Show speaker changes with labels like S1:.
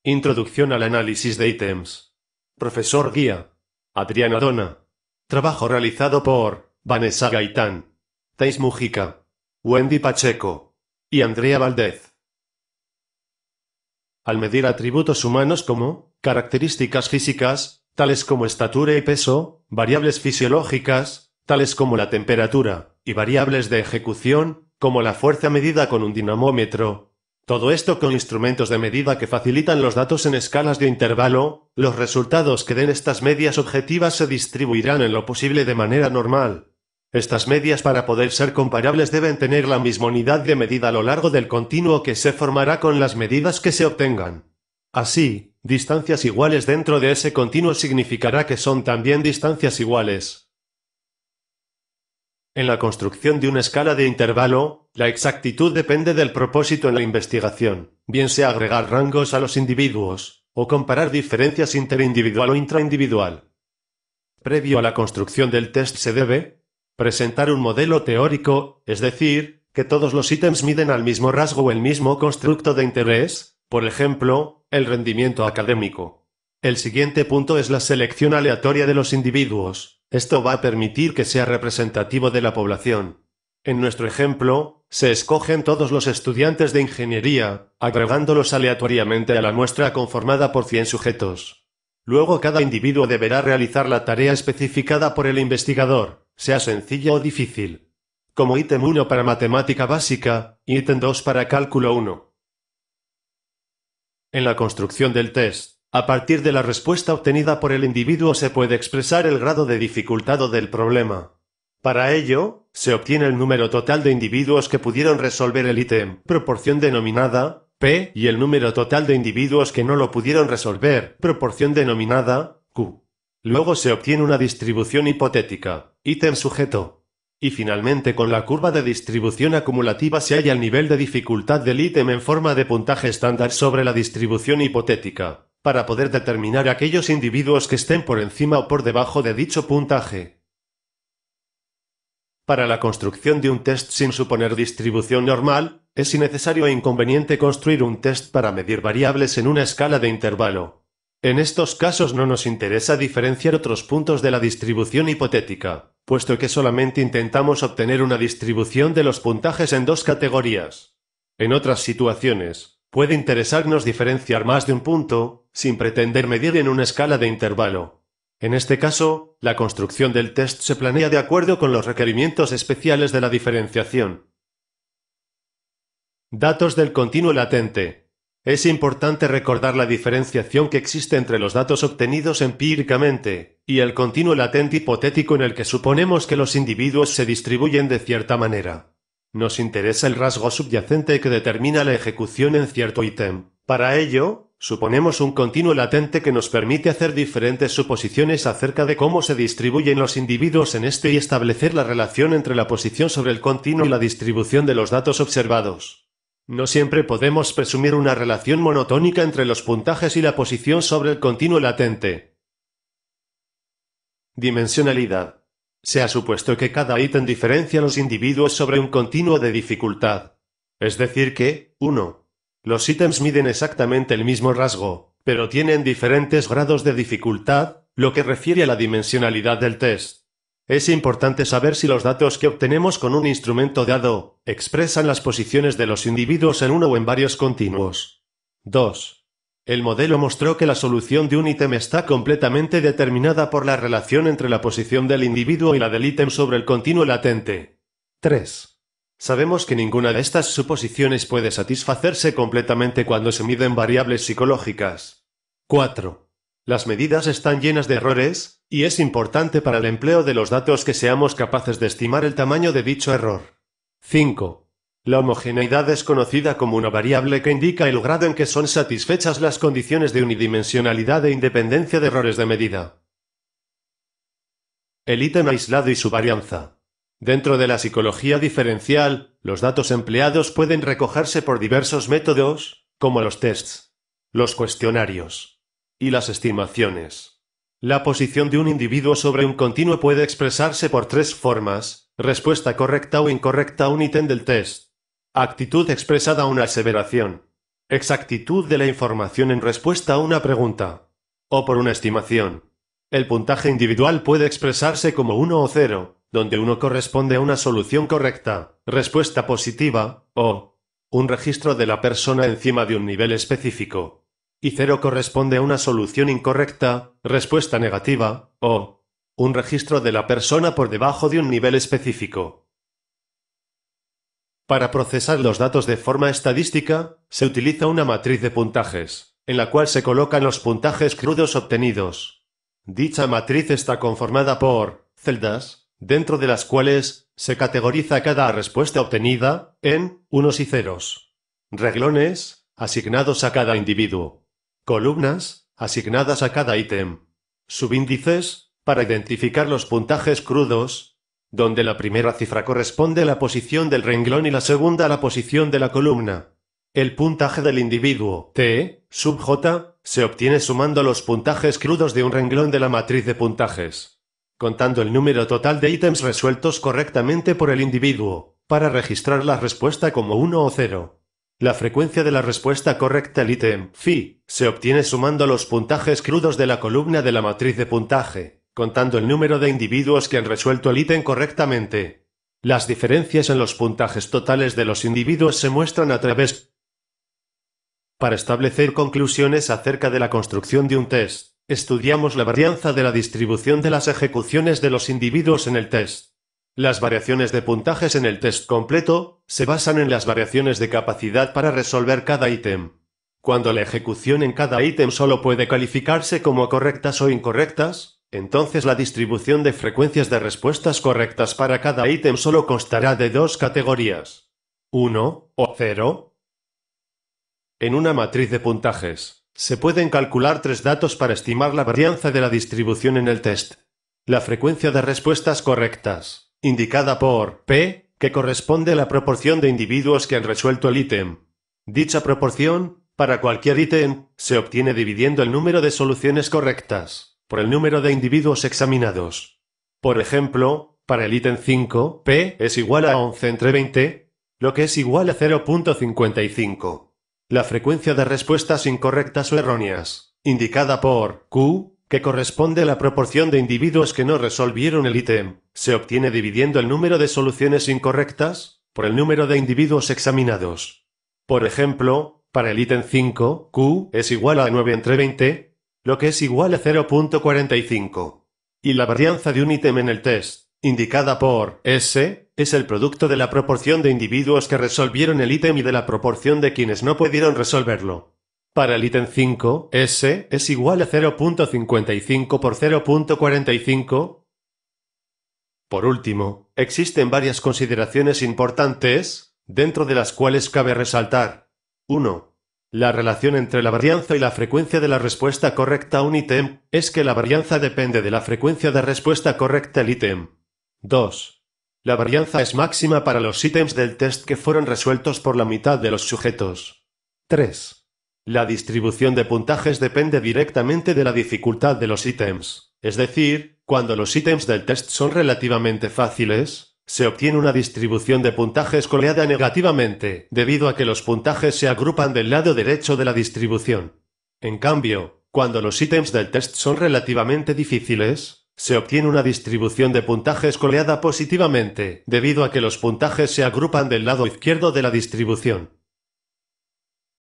S1: Introducción al análisis de ítems. Profesor guía. Adriana Dona. Trabajo realizado por Vanessa Gaitán, Thais Mujica, Wendy Pacheco y Andrea Valdez. Al medir atributos humanos como características físicas, tales como estatura y peso, variables fisiológicas, tales como la temperatura, y variables de ejecución, como la fuerza medida con un dinamómetro, todo esto con instrumentos de medida que facilitan los datos en escalas de intervalo, los resultados que den estas medias objetivas se distribuirán en lo posible de manera normal. Estas medias, para poder ser comparables, deben tener la misma unidad de medida a lo largo del continuo que se formará con las medidas que se obtengan. Así, distancias iguales dentro de ese continuo significará que son también distancias iguales. En la construcción de una escala de intervalo, la exactitud depende del propósito en la investigación, bien sea agregar rangos a los individuos, o comparar diferencias interindividual o intraindividual. Previo a la construcción del test se debe presentar un modelo teórico, es decir, que todos los ítems miden al mismo rasgo o el mismo constructo de interés, por ejemplo, el rendimiento académico. El siguiente punto es la selección aleatoria de los individuos. Esto va a permitir que sea representativo de la población. En nuestro ejemplo, se escogen todos los estudiantes de ingeniería, agregándolos aleatoriamente a la muestra conformada por 100 sujetos. Luego cada individuo deberá realizar la tarea especificada por el investigador, sea sencilla o difícil. Como ítem 1 para matemática básica, y ítem 2 para cálculo 1. En la construcción del test, a partir de la respuesta obtenida por el individuo se puede expresar el grado de dificultad del problema. Para ello, se obtiene el número total de individuos que pudieron resolver el ítem, proporción denominada P, y el número total de individuos que no lo pudieron resolver, proporción denominada Q. Luego se obtiene una distribución hipotética, ítem sujeto. Y finalmente, con la curva de distribución acumulativa se halla el nivel de dificultad del ítem en forma de puntaje estándar sobre la distribución hipotética, para poder determinar aquellos individuos que estén por encima o por debajo de dicho puntaje. Para la construcción de un test sin suponer distribución normal, es innecesario e inconveniente construir un test para medir variables en una escala de intervalo. En estos casos no nos interesa diferenciar otros puntos de la distribución hipotética, puesto que solamente intentamos obtener una distribución de los puntajes en dos categorías. En otras situaciones, puede interesarnos diferenciar más de un punto, sin pretender medir en una escala de intervalo. En este caso, la construcción del test se planea de acuerdo con los requerimientos especiales de la diferenciación. Datos del continuo latente. Es importante recordar la diferenciación que existe entre los datos obtenidos empíricamente y el continuo latente hipotético en el que suponemos que los individuos se distribuyen de cierta manera. Nos interesa el rasgo subyacente que determina la ejecución en cierto ítem. Para ello, suponemos un continuo latente que nos permite hacer diferentes suposiciones acerca de cómo se distribuyen los individuos en este y establecer la relación entre la posición sobre el continuo y la distribución de los datos observados. No siempre podemos presumir una relación monotónica entre los puntajes y la posición sobre el continuo latente. Dimensionalidad. Se ha supuesto que cada ítem diferencia a los individuos sobre un continuo de dificultad. Es decir que, 1. Los ítems miden exactamente el mismo rasgo, pero tienen diferentes grados de dificultad, lo que refiere a la dimensionalidad del test. Es importante saber si los datos que obtenemos con un instrumento dado expresan las posiciones de los individuos en uno o en varios continuos. 2. El modelo mostró que la solución de un ítem está completamente determinada por la relación entre la posición del individuo y la del ítem sobre el continuo latente. 3. Sabemos que ninguna de estas suposiciones puede satisfacerse completamente cuando se miden variables psicológicas. 4. Las medidas están llenas de errores, y es importante para el empleo de los datos que seamos capaces de estimar el tamaño de dicho error. 5. La homogeneidad es conocida como una variable que indica el grado en que son satisfechas las condiciones de unidimensionalidad e independencia de errores de medida. El ítem aislado y su varianza. Dentro de la psicología diferencial, los datos empleados pueden recogerse por diversos métodos, como los tests, los cuestionarios y las estimaciones. La posición de un individuo sobre un continuo puede expresarse por tres formas: respuesta correcta o incorrecta a un ítem del test, actitud expresada a una aseveración, Exactitud de la información en respuesta a una pregunta. O por una estimación. El puntaje individual puede expresarse como 1 o 0, donde 1 corresponde a una solución correcta, respuesta positiva, o un registro de la persona encima de un nivel específico. Y 0 corresponde a una solución incorrecta, respuesta negativa, o un registro de la persona por debajo de un nivel específico. Para procesar los datos de forma estadística, se utiliza una matriz de puntajes, en la cual se colocan los puntajes crudos obtenidos. Dicha matriz está conformada por celdas, dentro de las cuales se categoriza cada respuesta obtenida en unos y ceros. Renglones, asignados a cada individuo. Columnas, asignadas a cada ítem. Subíndices, para identificar los puntajes crudos, donde la primera cifra corresponde a la posición del renglón y la segunda a la posición de la columna. El puntaje del individuo T, sub J, se obtiene sumando los puntajes crudos de un renglón de la matriz de puntajes, contando el número total de ítems resueltos correctamente por el individuo, para registrar la respuesta como 1 o 0. La frecuencia de la respuesta correcta al ítem phi se obtiene sumando los puntajes crudos de la columna de la matriz de puntaje, contando el número de individuos que han resuelto el ítem correctamente. Las diferencias en los puntajes totales de los individuos se muestran a través. Para establecer conclusiones acerca de la construcción de un test, estudiamos la varianza de la distribución de las ejecuciones de los individuos en el test. Las variaciones de puntajes en el test completo se basan en las variaciones de capacidad para resolver cada ítem. Cuando la ejecución en cada ítem solo puede calificarse como correctas o incorrectas, entonces la distribución de frecuencias de respuestas correctas para cada ítem solo constará de dos categorías: 1 o 0. En una matriz de puntajes, se pueden calcular tres datos para estimar la varianza de la distribución en el test. La frecuencia de respuestas correctas, indicada por P, que corresponde a la proporción de individuos que han resuelto el ítem. Dicha proporción, para cualquier ítem, se obtiene dividiendo el número de soluciones correctas por el número de individuos examinados. Por ejemplo, para el ítem 5, P es igual a 11 entre 20, lo que es igual a 0.55. La frecuencia de respuestas incorrectas o erróneas, indicada por Q, que corresponde a la proporción de individuos que no resolvieron el ítem, se obtiene dividiendo el número de soluciones incorrectas por el número de individuos examinados. Por ejemplo, para el ítem 5, Q es igual a 9 entre 20, lo que es igual a 0.45. Y la varianza de un ítem en el test, indicada por S, es el producto de la proporción de individuos que resolvieron el ítem y de la proporción de quienes no pudieron resolverlo. Para el ítem 5, S es igual a 0.55 por 0.45. Por último, existen varias consideraciones importantes, dentro de las cuales cabe resaltar. 1. La relación entre la varianza y la frecuencia de la respuesta correcta a un ítem es que la varianza depende de la frecuencia de respuesta correcta al ítem. 2. La varianza es máxima para los ítems del test que fueron resueltos por la mitad de los sujetos. 3. La distribución de puntajes depende directamente de la dificultad de los ítems, es decir, cuando los ítems del test son relativamente fáciles, se obtiene una distribución de puntajes coloreada negativamente, debido a que los puntajes se agrupan del lado derecho de la distribución. En cambio, cuando los ítems del test son relativamente difíciles, se obtiene una distribución de puntajes coloreada positivamente, debido a que los puntajes se agrupan del lado izquierdo de la distribución.